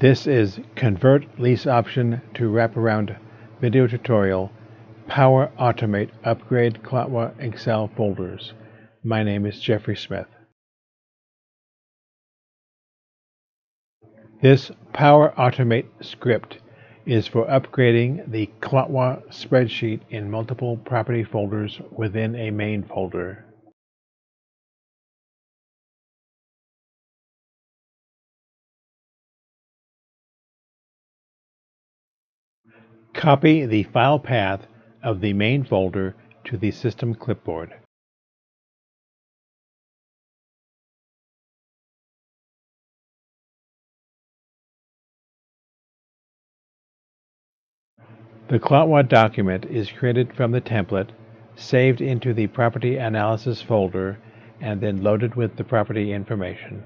This is Convert Lease Option to Wraparound video tutorial, Power Automate Upgrade CLOTWA Excel folders. My name is Jeffrey Smith. This Power Automate script is for upgrading the CLOTWA spreadsheet in multiple property folders within a main folder. Copy the file path of the main folder to the system clipboard. The CLOTWA document is created from the template, saved into the Property Analysis folder, and then loaded with the property information.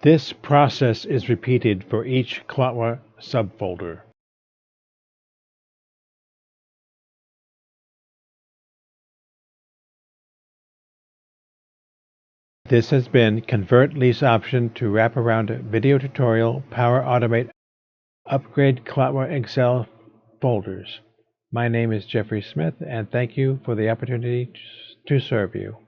This process is repeated for each CLOTWA subfolder. This has been Convert Lease Option to Wraparound video tutorial, Power Automate Upgrade CLOTWA Excel folders. My name is Jeffrey Smith, and thank you for the opportunity to serve you.